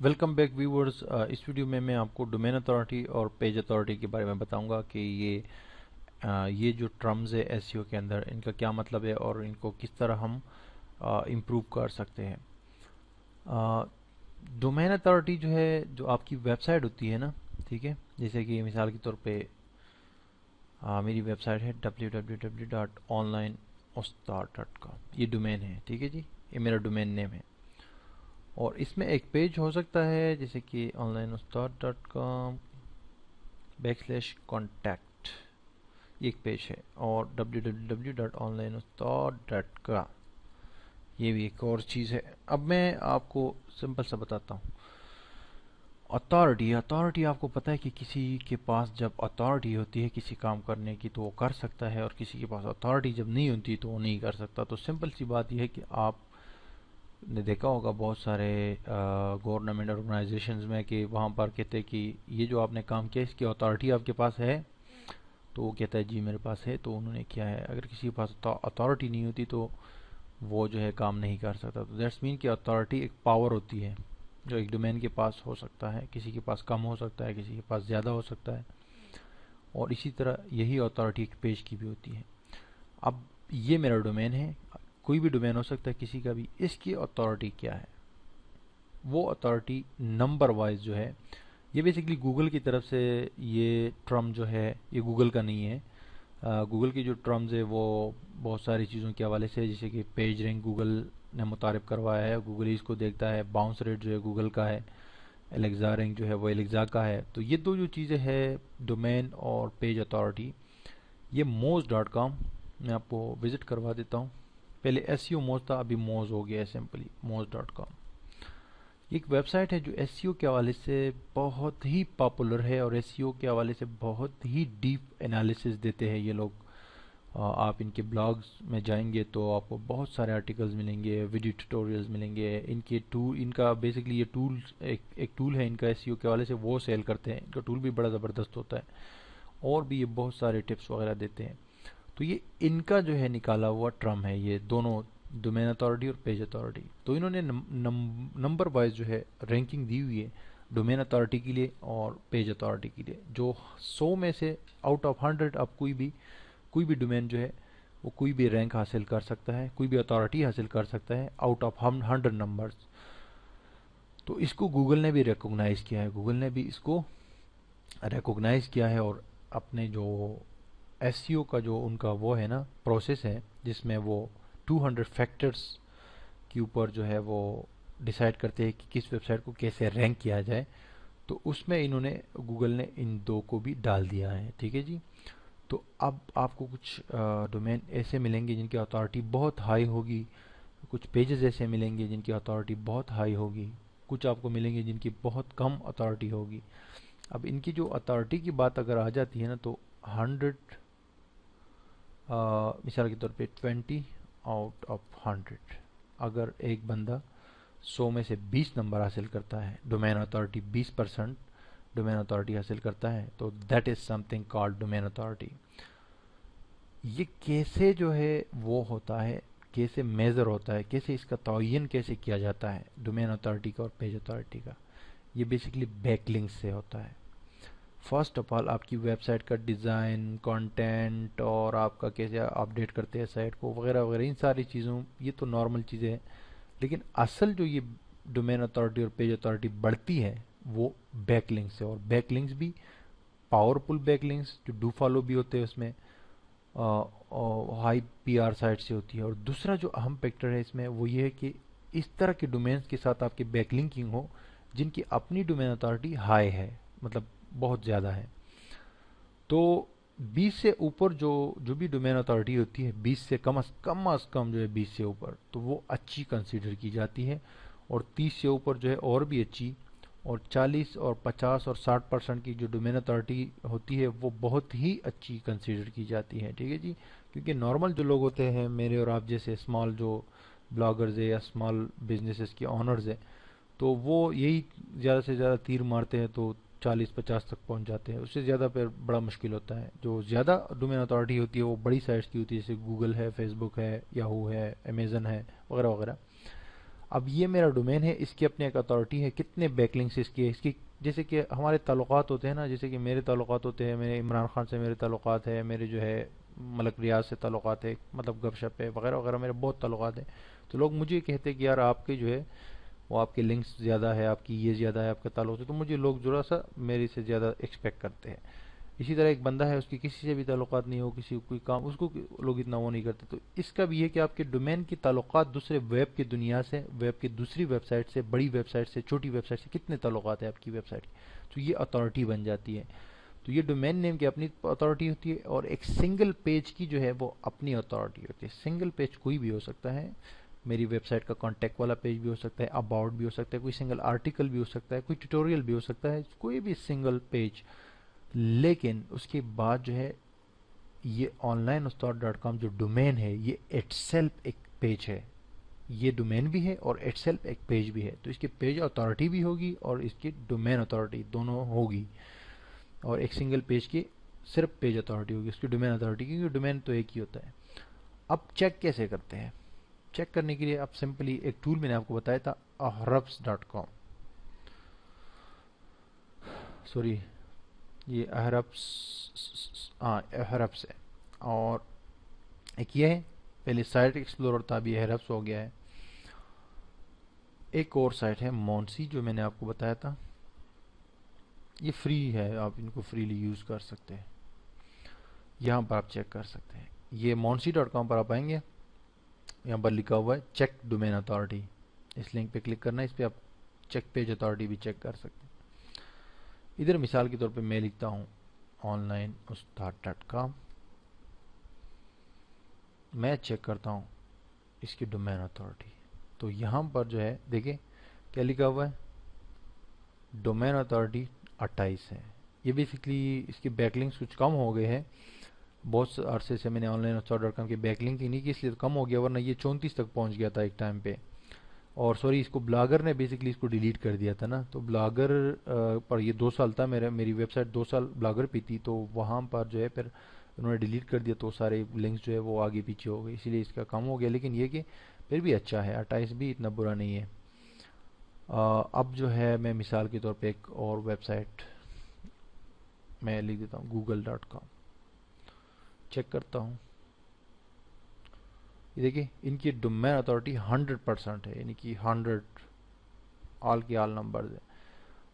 Welcome back viewers. इस video में मैं आपको डोमेन अथॉरिटी और पेज अथॉरिटी के बारे में बताऊंगा कि ये जो टर्म्स है एसईओ के अंदर इनका क्या मतलब है और इनको किस तरह हम इम्प्रूव कर सकते हैं। डोमेन अथॉरिटी जो है, जो आपकी वेबसाइट होती है ना, ठीक है, जैसे कि मिसाल के तौर पे मेरी वेबसाइट है www.onlineustad.com। ये डोमेन है, ठीक है जी, ये मेरा डोमेन नेम है। और इसमें एक पेज हो सकता है जैसे कि onlineustad.com/contact, ये एक पेज है। और www.onlineustad.com ये भी एक और चीज़ है। अब मैं आपको सिंपल सा बताता हूँ। अथॉरिटी आपको पता है कि किसी के पास जब अथॉरिटी होती है किसी काम करने की तो वो कर सकता है, और किसी के पास अथॉरिटी जब नहीं होती तो वो नहीं कर सकता। तो सिंपल सी बात यह है कि आप ने देखा होगा बहुत सारे गवर्नमेंट ऑर्गेनाइजेशंस में कि वहाँ पर कहते हैं कि ये जो आपने काम किया इसकी अथॉरिटी आपके पास है, तो वो कहता है जी मेरे पास है, तो उन्होंने किया है। अगर किसी के पास अथॉरिटी नहीं होती तो वो जो है काम नहीं कर सकता। तो दैट्स मीन कि अथॉरिटी एक पावर होती है जो एक डोमेन के पास हो सकता है, किसी के पास कम हो सकता है, किसी के पास ज़्यादा हो सकता है। और इसी तरह यही अथॉरिटी एक पेज की भी होती है। अब ये मेरा डोमेन है, कोई भी डोमेन हो सकता है किसी का भी। इसकी अथॉरिटी क्या है? वो अथॉरिटी नंबर वाइज जो है, ये बेसिकली गूगल की तरफ से ये टर्म जो है ये गूगल का नहीं है। गूगल की जो टर्म्स है वो बहुत सारी चीज़ों के हवाले से, जैसे कि पेज रैंक गूगल ने मुतारिफ करवाया है, गूगल ही इसको देखता है। बाउंस रेट जो है गूगल का है, एलेक्सा रैंक जो है वो एलेक्सा का है। तो ये दो जो चीज़ें हैं, डोमेन और पेज अथॉरिटी, ये मोज डॉट कॉम मैं आपको विजिट करवा देता हूँ। पहले एसईओ मोज था, अभी मोज हो गया है सिंपली मोज डॉट कॉम। एक वेबसाइट है जो एसईओ के हवाले से बहुत ही पॉपुलर है और एसईओ के हवाले से बहुत ही डीप एनालिसिस देते हैं ये लोग। आप इनके ब्लॉग्स में जाएंगे तो आपको बहुत सारे आर्टिकल्स मिलेंगे, वीडियो ट्यूटोरियल्स मिलेंगे। इनका बेसिकली ये टूल एक टूल है इनका एसईओ के हवाले से, वो सेल करते हैं। इनका टूल भी बड़ा ज़बरदस्त होता है और भी ये बहुत सारे टिप्स वगैरह देते हैं। तो ये इनका जो है निकाला हुआ टर्म है, ये दोनों डोमेन अथॉरिटी और पेज अथॉरिटी। तो इन्होंने नंबर वाइज जो है रैंकिंग दी हुई है डोमेन अथॉरिटी के लिए और पेज अथॉरिटी के लिए। जो 100 में से आउट ऑफ 100 आप कोई भी डोमेन जो है वो कोई भी रैंक हासिल कर सकता है, कोई भी अथॉरिटी हासिल कर सकता है आउट ऑफ 100 नंबर्स। तो इसको गूगल ने भी रिकॉग्नाइज किया है, गूगल ने भी इसको रिकॉग्नाइज किया है। और अपने जो एसईओ का जो उनका वो है ना प्रोसेस है, जिसमें वो 200 फैक्टर्स के ऊपर जो है वो डिसाइड करते हैं कि किस वेबसाइट को कैसे रैंक किया जाए। तो उसमें इन्होंने गूगल ने इन दो को भी डाल दिया है, ठीक है जी। तो अब आपको कुछ डोमेन ऐसे मिलेंगे जिनकी अथॉरिटी बहुत हाई होगी, कुछ पेजेस ऐसे मिलेंगे जिनकी अथॉरिटी बहुत हाई होगी, कुछ आपको मिलेंगे जिनकी बहुत कम अथॉरिटी होगी। अब इनकी जो अथॉरिटी की बात अगर आ जाती है ना, तो 100 मिसाल के तौर पे 20 आउट ऑफ 100, अगर एक बंदा 100 में से 20 नंबर हासिल करता है, डोमेन अथॉरिटी 20% डोमेन अथॉरिटी हासिल करता है, तो that is something called domain authority. ये कैसे जो है वो होता है, कैसे मेजर होता है, कैसे इसका तयन कैसे किया जाता है डोमेन अथॉरिटी का और पेज अथॉरिटी का? ये बेसिकली बैकलिंक से होता है। फर्स्ट ऑफ ऑल आपकी वेबसाइट का डिज़ाइन, कंटेंट और आपका कैसे अपडेट करते हैं साइट को वगैरह वगैरह, इन सारी चीज़ों, ये तो नॉर्मल चीज़ें हैं। लेकिन असल जो ये डोमेन अथॉरिटी और पेज अथॉरिटी बढ़ती है वो बैकलिंक से। और बैकलिंक्स भी पावरफुल बैकलिंक्स जो डू फॉलो भी होते हैं उसमें, हाई पीआर साइट से होती है। और दूसरा जो अहम फैक्टर है इसमें वो ये है कि इस तरह के डोमेन्स के साथ आपकी बैकलिंकिंग हो जिनकी अपनी डोमेन अथॉरिटी हाई है, मतलब बहुत ज़्यादा है। तो 20 से ऊपर जो जो भी डोमेन अथॉरिटी होती है, 20 से कम जो है 20 से ऊपर, तो वो अच्छी कंसीडर की जाती है। और 30 से ऊपर जो है और भी अच्छी। और 40 और 50 और 60% की जो डोमेन अथॉरिटी होती है वो बहुत ही अच्छी कंसीडर की जाती है, ठीक है जी। क्योंकि नॉर्मल जो लोग होते हैं, मेरे और आप जैसे स्मॉल जो ब्लॉगर्स है या स्मॉल बिजनेसेस के ऑनर्स है, तो वो यही ज़्यादा से ज़्यादा तीर मारते हैं, तो 40-50 तक पहुंच जाते हैं। उससे ज़्यादा पर बड़ा मुश्किल होता है। जो ज़्यादा डोमेन अथॉरिटी होती है वो बड़ी साइट्स की होती है, जैसे गूगल है, फेसबुक है, याहू है, अमेजन है, वगैरह वगैरह। اب یہ میرا ڈومین ہے، اس کی اپنی ایک اتھارٹی ہے، کتنے بیک لنکس اس کی جیسے کہ ہمارے تعلقات ہوتے ہیں نا، جیسے کہ میرے تعلقات ہوتے ہیں، میرے عمران خان سے میرے تعلقات ہے، میرے جو ہے ملک ریاض سے تعلقات ہے، مطلب گپ شپ ہے وغیرہ وغیرہ، میرے بہت تعلقات ہیں. تو لوگ مجھے کہتے ہیں کہ یار آپ کے جو ہے وہ آپ کے لنکس زیادہ ہے، آپ کی یہ زیادہ ہے، آپ کا تعلق ہے، تو مجھے لوگ ذرا سا میرے سے زیادہ ایکسپیکٹ کرتے ہیں. اسی طرح ایک بندہ ہے، اس کی کسی سے بھی تعلقات نہیں ہو، کسی کو کوئی کام، اس کو لوگ اتنا وہ نہیں کرتے. تو اس کا بھی یہ کہ آپ کے ڈومین کی تعلقات دوسرے ویب کی دنیا سے، ویب کی دوسری ویب سائٹ سے، بڑی ویب سائٹ سے، چھوٹی ویب سائٹ سے، کتنے تعلقات ہیں آپ کی ویب سائٹ کی، تو یہ اتھارٹی بن جاتی ہے. تو یہ ڈومین نیم کی اپنی اتھارٹی ہوتی ہے، اور ایک سنگل پیج کی جو ہے وہ اپنی اتھارٹی ہوتی ہے. سنگل پیج کوئی بھی ہو سکتا ہے، میری ویب سائٹ کا کانٹیکٹ والا پیج بھی ہو سکتا ہے، اباؤٹ بھی ہو سکتا ہے، کوئی سنگل آرٹیکل بھی ہو سکتا ہے، کوئی ٹیوٹوریل بھی ہو سکتا ہے، کوئی بھی سنگل پیج. لیکن اس کے بعد جو ہے یہ آن لائن استاد ڈاٹ کام جو ڈومین ہے، یہ ایٹ سیلف ایک پیج ہے. یہ ڈومین بھی ہے اور ایٹ سیلف ایک پیج بھی ہے. تو اس کی پیج اتھارٹی بھی ہوگی اور اس کی ڈومین اتھارٹی دونوں ہوگی. اور ایک سنگل پیج کی صرف پیج اتھارٹی ہوگی، اس کی ڈومین اتھارٹی، کیونکہ ڈومین تو ایک ہی ہوتا ہے. اب چیک کیسے کرتے ہیں؟ چیک کرنے کے لیے اب سمپلی ایک ٹول میں نے آپ کو بتایا تھا، اہربس ڈاٹ کام، سوری یہ اہربس، ہاں اہربس ہے. اور ایک یہ ہے، پہلے سائٹ ایکسپلورر تھا، ابھی اہربس ہو گیا ہے. ایک اور سائٹ ہے مونسی، جو میں نے آپ کو بتایا تھا، یہ فری ہے، آپ ان کو فریلی یوز کر سکتے ہیں. یہاں پر آپ چیک کر سکتے ہیں. یہ مونسی ڈاٹ کام پر آپ آئیں گے، یہاں پر لکھا ہوا ہے چیک ڈومین اتھارٹی، اس لنک پہ کلک کرنا ہے، اس پہ آپ چیک پیج اتھارٹی بھی چیک کر سکتے ہیں. ادھر مثال کے طور پہ میں لکھتا ہوں آن لائن استاد ڈاٹ کام، میں چیک کرتا ہوں اس کی ڈومین اتھارٹی. تو یہاں پر جو ہے دیکھیں کیا لکھا ہوا ہے، ڈومین اتھارٹی 28 ہے. یہ بیسکلی اس کی بیک لنکس کچھ کم ہو گئے ہیں، بہت عرصے سے میں نے آن لائن استاد ڈاٹ کام کی بیک لنک ہی نہیں کی، اس لیے کم ہو گیا، ورنہ یہ 34 تک پہنچ گیا تھا ایک ٹائم پہ. اور سوری، اس کو بلاگر نے بیسکلی اس کو ڈیلیٹ کر دیا تھا نا. تو بلاگر پر یہ 2 سال تھا، میری ویب سائٹ 2 سال بلاگر پہ تھی، تو وہاں پر جو ہے پھر انہوں نے ڈیلیٹ کر دیا، تو سارے لنکس جو ہے وہ آگے پیچھے ہو گئے، اسی لیے اس کا کم ہو گیا. لیکن یہ کہ پھر بھی اچھا ہے، 28 بھی اتنا برا نہیں ہے. اب جو ہے میں مثال کے طور پہ ایک اور ویب سائٹ میں لکھ دیتا ہوں گوگل ڈاٹ کام، چیک کرتا ہوں. یہ دیکھیں ان کی ڈومین اتھارٹی 100% ہے، یعنی کہ 100 آل کی آل نمبرز ہے.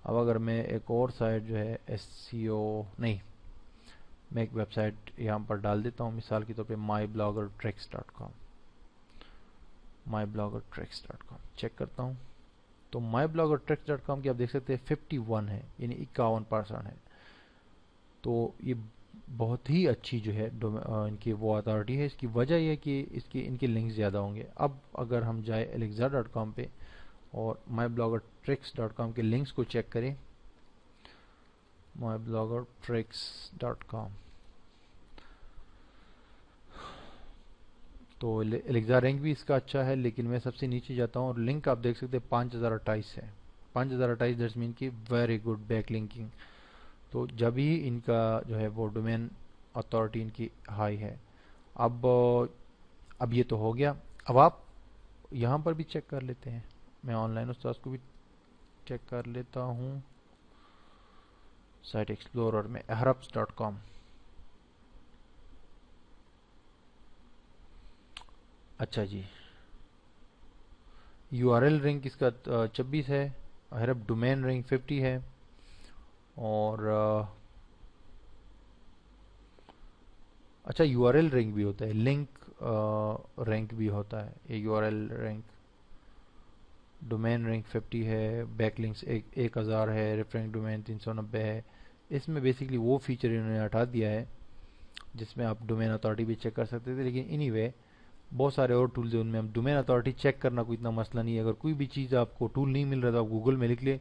اب اگر میں ایک اور سائٹ جو ہے ایس سی او نہیں، میں ایک ویب سائٹ یہاں پر ڈال دیتا ہوں مثال کے طور پہ my blogger tricks dot com, my blogger tricks dot com check کرتا ہوں. تو my blogger tricks dot com کی آپ دیکھ سکتے ہیں 51 ہے، یعنی 51% ہے. تو یہ بہت ہی اچھی جو ہے ان کی وہ اتھارٹی ہے. اس کی وجہ یہ ہے کہ ان کے لنک زیادہ ہوں گے. اب اگر ہم جائیں الیگزا ڈاٹ کام پہ اور مائی بلاگر ٹریکس ڈاٹ کام کے لنکس کو چیک کریں، مائی بلاگر ٹریکس ڈاٹ کام، تو الیگزا رینک بھی اس کا اچھا ہے، لیکن میں سب سے نیچے جاتا ہوں اور لنک آپ دیکھ سکتے ہیں 5028 ہے. 5028 دیٹس مین کی ویری گڈ بیک لنکنگ. تو جب ہی ان کا جو ہے وہ ڈومین اتھارٹی ان کی ہائی ہے. اب یہ تو ہو گیا. اب آپ یہاں پر بھی چیک کر لیتے ہیں، میں آن لائن استاذ کو بھی چیک کر لیتا ہوں سائٹ ایکسپلورر میں اہربس ڈاٹ کام. اچھا جی، یو آر ایل رینک اس کا 26 ہے، اہرب ڈومین رینک 50 ہے، اور اچھا یو آر ایل رینک بھی ہوتا ہے، لنک رینک بھی ہوتا ہے. یہ you R L rank, domain rank 50 ہے، بیک لنکس 1000 ہے، ریفرنس ڈومین 390 ہے. اس میں بیسکلی وہ فیچر انہوں نے ہٹا دیا ہے جس میں آپ ڈومین اتھارٹی بھی چیک کر سکتے تھے. لیکن اینی وے بہت سارے اور ٹولز ہیں، ان میں ہم ڈومین اتھارٹی چیک کرنا کوئی اتنا مسئلہ نہیں ہے. اگر کوئی بھی چیز آپ کو ٹول نہیں مل رہا تو آپ گوگل میں لکھ لیں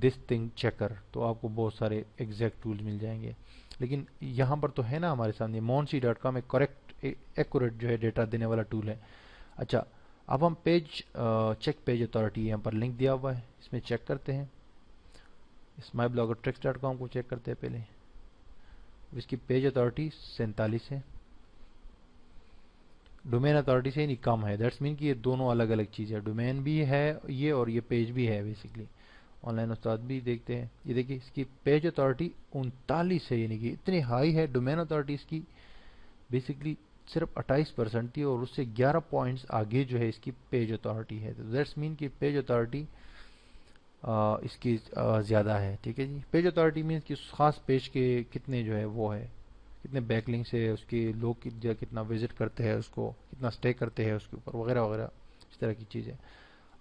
دس تھنگ چیکر، تو آپ کو بہت سارے ایگزیکٹ ٹولز مل جائیں گے. لیکن یہاں پر تو ہے نا ہمارے سامنے مونسی ڈاٹ کام ایک کریکٹ ایکوریٹ جو ہے ڈیٹا دینے والا ٹول ہے. اچھا اب ہم چیک پیج اتھارٹی یہاں پر لنک دیا ہوا ہے، اس میں چیک کرتے ہیں. اس مائی بلاگر ٹریکس ڈاٹ کام کو چیک کرتے ہیں پہلے. اس کی پیج اتھارٹی 47 ہے. डोमेन अथॉरिटी से नहीं कम है। दैट्स मीन कि ये दोनों अलग अलग चीज़ है, डोमेन भी है ये और ये पेज भी है बेसिकली। ऑनलाइन उस्ताद भी देखते हैं, ये देखिए इसकी पेज अथॉरिटी 39 है, यानी कि इतनी हाई है। डोमेन अथॉरिटी इसकी बेसिकली सिर्फ 28% थी और उससे 11 पॉइंट्स आगे जो है इसकी पेज अथॉरिटी है। तो दैट्स मीन कि पेज अथॉरिटी इसकी ज़्यादा है। ठीक है जी, पेज अथॉरिटी मीन्स कि उस खास पेज के कितने जो है वो है, कितने बैकलिंक्स है उसके, लोग कितना विजिट करते हैं उसको, कितना स्टे करते हैं उसके ऊपर, वगैरह वगैरह इस तरह की चीज़ें।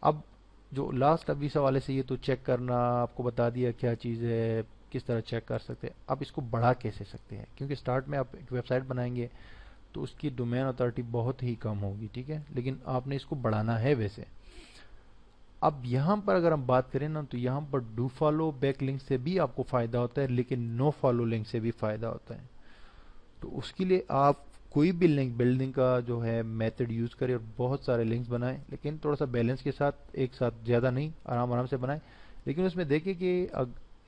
अब जो लास्ट अभी सवाल से ये तो चेक करना आपको बता दिया क्या चीज़ है, किस तरह चेक कर सकते हैं। आप इसको बढ़ा कैसे सकते हैं, क्योंकि स्टार्ट में आप एक वेबसाइट बनाएंगे तो उसकी डोमेन अथॉरिटी बहुत ही कम होगी, ठीक है, लेकिन आपने इसको बढ़ाना है वैसे। अब यहाँ पर अगर हम बात करें ना, तो यहाँ पर डू फॉलो बैक लिंक से भी आपको फ़ायदा होता है, लेकिन नो फॉलो लिंक से भी फ़ायदा होता है। तो उसके लिए आप कोई भी लिंक बिल्डिंग का जो है मेथड यूज़ करें और बहुत सारे लिंक्स बनाएं, लेकिन थोड़ा सा बैलेंस के साथ, एक साथ ज़्यादा नहीं, आराम आराम से बनाएं। लेकिन उसमें देखिए कि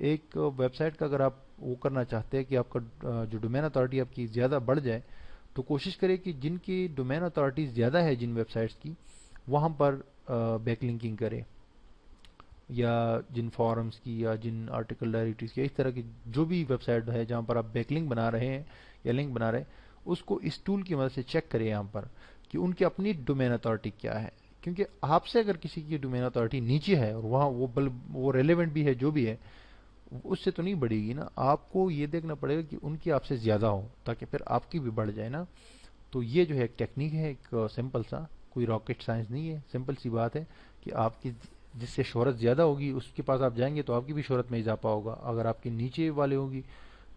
एक वेबसाइट का अगर आप वो करना चाहते हैं कि आपका जो डोमेन अथॉरिटी आपकी ज़्यादा बढ़ जाए, तो कोशिश करें कि जिनकी डोमेन अथॉरिटी ज़्यादा है जिन वेबसाइट्स की, वहाँ पर बैकलिंकिंग करें, या जिन फॉरम्स की या जिन आर्टिकल डायरेक्टरीज की, इस तरह की जो भी वेबसाइट है जहाँ पर आप बैकलिंक बना रहे हैं या लिंक बना रहे हैं, उसको इस टूल की मदद से चेक करें यहाँ पर कि उनकी अपनी डोमेन अथॉरिटी क्या है। क्योंकि आपसे अगर किसी की डोमेन अथॉरिटी नीचे है और वहाँ वो रेलेवेंट भी है जो भी है, उससे तो नहीं बढ़ेगी ना, आपको ये देखना पड़ेगा कि उनकी आपसे ज़्यादा हो, ताकि फिर आपकी भी बढ़ जाए ना। तो ये जो है एक टेक्निक है, एक सिंपल सा, कोई रॉकेट साइंस नहीं है, सिंपल सी बात है कि आपकी जिससे शोहरत ज़्यादा होगी उसके पास आप जाएंगे तो आपकी भी शोहरत में इजाफा होगा। अगर आपके नीचे वाले होगी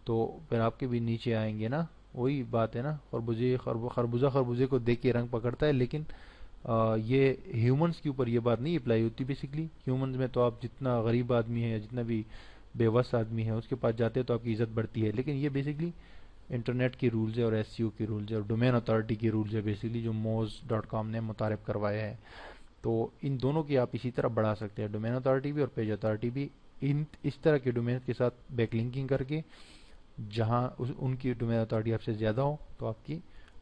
तो फिर आपके भी नीचे आएंगे ना। वही बात है ना, खरबूजा खरबूजे को देख के रंग पकड़ता है, लेकिन ये ह्यूमंस के ऊपर ये बात नहीं अप्लाई होती। बेसिकली ह्यूमंस में तो आप जितना गरीब आदमी है या जितना भी बेवस आदमी है उसके पास जाते हैं तो आपकी इज्जत बढ़ती है, लेकिन ये बेसिकली इंटरनेट की रूल्स है और एसईओ की रूल्स है और डोमेन अथॉरिटी की रूल्स है बेसिकली, जो moz.com ने मुतारिफ करवाया है। तो इन दोनों की आप इसी तरह बढ़ा सकते हैं, डोमेन अथॉरिटी भी और पेज अथॉरिटी भी, इन इस तरह के डोमेन के साथ बैकलिंकिंग करके, जहां उनकी डोमेन अथॉरिटी आपसे ज़्यादा हो तो आपकी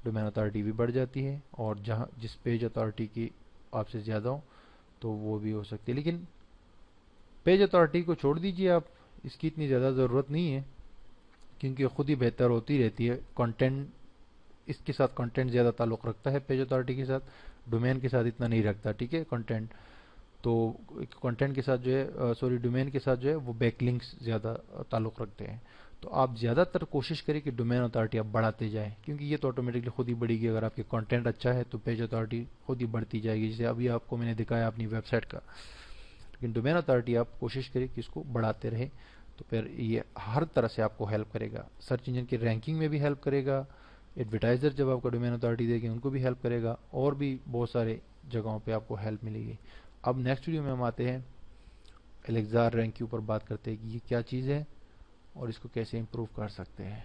डोमेन अथॉरिटी भी बढ़ जाती है, और जहां जिस पेज अथॉरिटी की आपसे ज़्यादा हो तो वो भी हो सकती है। लेकिन पेज अथॉरिटी को छोड़ दीजिए आप, इसकी इतनी ज़्यादा ज़रूरत नहीं है, क्योंकि खुद ही बेहतर होती रहती है। कंटेंट, इसके साथ कंटेंट ज़्यादा ताल्लुक़ रखता है पेज अथॉरिटी के साथ, डोमेन के साथ इतना नहीं रखता, ठीक है कंटेंट। तो कंटेंट के साथ जो है, सॉरी, डोमेन के साथ जो है वो बैकलिंक्स ज़्यादा ताल्लुक़ रखते हैं। तो आप ज़्यादातर कोशिश करें कि डोमेन अथॉरिटी आप बढ़ाते जाएं, क्योंकि ये तो ऑटोमेटिकली खुद ही बढ़ेगी। अगर आपके कंटेंट अच्छा है तो पेज अथॉरिटी खुद ही बढ़ती जाएगी, जैसे अभी आपको मैंने दिखाया अपनी वेबसाइट का। लेकिन डोमेन अथॉरिटी आप कोशिश करें कि इसको बढ़ाते रहे, तो फिर ये हर तरह से आपको हेल्प करेगा। सर्च इंजन की रैंकिंग में भी हेल्प करेगा, एडवर्टाइज़र जब आपको डोमेन अथॉरिटी देंगे उनको भी हेल्प करेगा, और भी बहुत सारे जगहों पे आपको हेल्प मिलेगी। अब नेक्स्ट वीडियो में हम आते हैं एलेक्जार रैंक के ऊपर, बात करते हैं कि ये क्या चीज़ है और इसको कैसे इम्प्रूव कर सकते हैं।